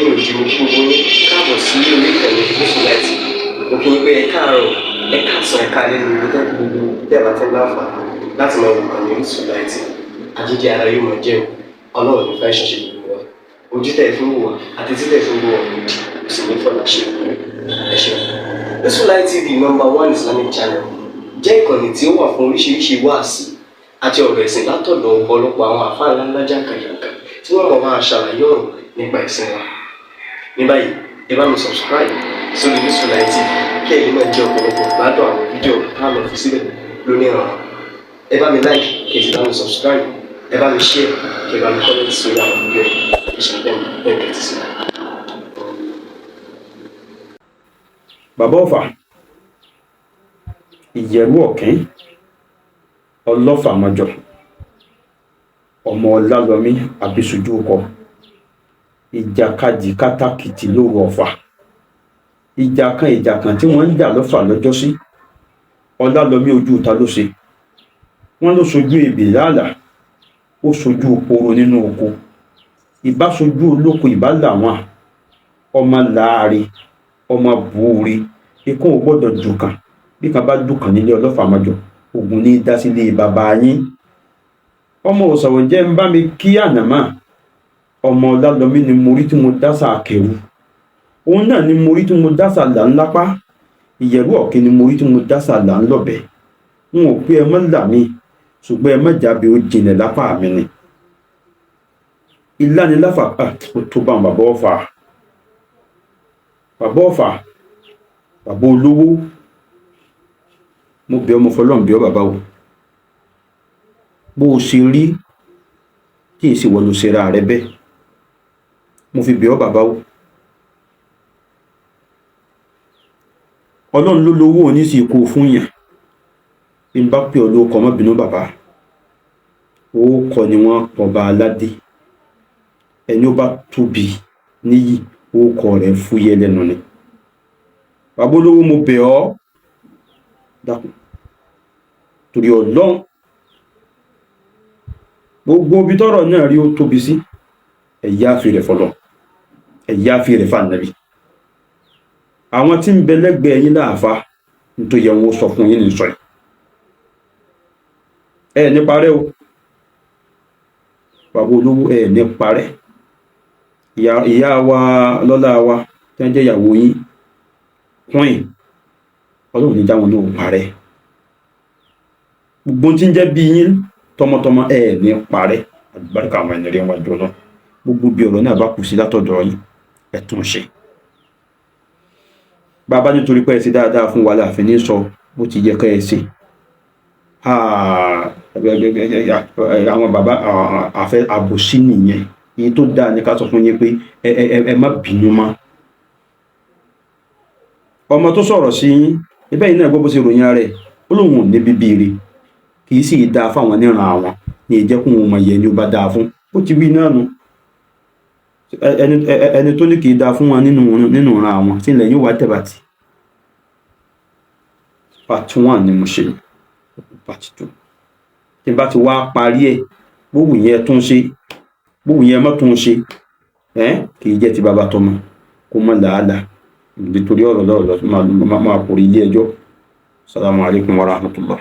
lẹ́yìn òjì mo kí gbogbo yín káàbọ̀ sí orí ìkànnì Orísun Light. Mo kí yín pé ẹ káàárọ̀, ẹ káàsán, ẹ káalẹ́ ní gbogbo tẹ́ bá tẹ́ láǹfààní láti máa wo ìkànnì Orísun Light. Àjíjẹ ara yóò máa jẹun, Ọlọ́run ní fẹ́ ṣọṣẹ́ gbogbo wa. Ojú tẹ̀ fún wò wá àti títẹ̀ fún wò wá kò sì ní fọlá ṣe ẹ ṣeun. Orísun Light TV #1 Islamic channel jẹ́ ìkànnì tí ó wà fún oríṣiríṣi wáàsí àti ọ̀rọ̀ ẹ̀sìn látọ̀dọ̀ ọ̀pọ̀lọpọ̀ àwọn àfáà ńláńlá jàǹkàjàǹkà tí wọ́n mọ̀ máa ṣàlàyé ọ̀rọ̀ nípa ẹ̀sìn wa. Ní báyìí, ẹ bá mi subscribe sórí Orísun Light TV kí ẹ̀yin máa jẹ́ ọ̀pọ̀lọpọ̀ gbádùn àwọn fídíò táwọn fi síbẹ̀ lónìí ọ̀rọ̀. Ẹ bá mi like kí ẹ sì bá mi subscribe, ẹ bá mi share kí ẹ bá mi comment sórí àwọn fídíò ìṣẹ̀lẹ̀ ẹ̀ẹ́dẹ̀ ti sí. Bàbá Ọ̀fà, Ìjẹ̀bú Ọ̀kín, Ọlọ́fàmọjọ, ọmọ Ọlálọmí Àbísújú ọkọ, ìjàkadì kátàkìtì lóru Ọ̀fà, ìjà kan tí wọ́n ń jà lọ́fà lọ́jọ́sí, Ọlálọmí ojú ìta ló ṣe, wọ́n ló sojú ebè láàlà, ó sojú poro nínú oko, ìbá sojú olóko ìbá làwọn, ọmọ láàrin, ọmọ buure, ikú ò gbọ́dọ̀ dùkàn, bí kan bá dùkàn nílé Ọlọ́fàmọjọ, ogun ní dá sílé bàbá yín. Ọmọ òsàwọ̀ jẹ́ ń bá mi kí ànàmá, ọmọ Ọlálọmí ni mo rí tí mo dásà kẹrù, òun náà ni mo rí tí mo dásà là ń lápá, Ìjẹ̀bú Ọ̀kín ni mo rí tí mo dásà là ń lọ́bẹ̀. N ò pé ẹ mọ́ là mí, ṣùgbọ́n ẹ mọ́ jábẹ́ ó jinlẹ̀ lápá mi ni. Ìlániláfà ó tó bá Bàbá Ọ̀fà. Bàbá Ọ̀fà, bàbá olówó, mo bẹ̀ ọmọ fọlọ́n bí ọ bàbá o. Bó o ṣe rí tí èsì wọ́n ló ṣe ra rẹ bẹ́ẹ̀, mo fi bẹ̀ ọ bàbá o. Ọlọ́run ló lówó oníṣì kó fún yàn, bí n bá pè ọ lóko má bínú bàbá, ó kọ ni wọ́n ọba aládé, ẹni ó bá tóbi níyì ó kọ rẹ̀ fúyẹ́ lẹ́nu ni. Bàbá olówó, mo bẹ̀ ọ́ dákun torí Ọlọ́run, gbogbo ibi tọ́rọ̀ náà rí ó tóbi sí, ẹ̀yà fi rẹ̀ fọlọ́, ẹ̀yà fi rẹ̀ fànàbí. Àwọn tí ń bẹ lẹ́gbẹ̀ẹ́ yín láàfá nítorí yẹ wọn sọ fún yín ní sọ ẹ ní parẹ́ o. Bàbá olówó, ẹ ní parẹ́. Ìyá wa lọ́lá wa tí wọ́n jẹ́ ìyàwó yín Queen, Ọlọ́run ní já wọn náà parẹ́. Gbogbo tí ń jẹ́ bí yín tọmọtọmọ ẹ ní parẹ́, àlùbáríkà àwọn ẹni rí wọn jọ lọ. Gbogbo bí ọ̀rọ̀ náà bá kù sí látọ̀dọ̀ yín, ẹ tún ṣe. Bàbá nítorí pé ẹ ṣe dáadáa fún wa láàfin ní sọ bó ti yẹ ká ẹ ṣe. Àwọn bàbá àfẹ́ àbòsí nìyẹn. Èyí tó dáa ní ká sọ fún yín pé ẹ má bínú mọ́. Ọmọ tó sọ̀rọ̀ sí yín, ibẹ̀ yìí náà gbọ́ bó ṣe ròyìn ara ẹ̀, ó lóun ò ní bíbí ire, kì í sì dáa fáwọn níran àwọn ní ìjẹ́kùn ọmọ yẹn ni ó bá dáa fún. Ó ti wí náà nù. Ẹni tó ní kì í dáa fún wọn nínú ìran àwọn tí ilẹ̀ yóò wá tẹ̀bàtì. Part 1 ni mo ṣe, Part 2 tí n bá ti wá parí ẹ̀, gbogbo yẹn tún ṣe, gbogbo yẹn mọ́ tún ṣe, kì í jẹ́ ti bàbá tọmọ kó mọ́ làálàá nítorí ọ̀rọ̀ lọ́rọ̀ máa kórè ilé ẹjọ́. Assalamu alaikum warahmatullah.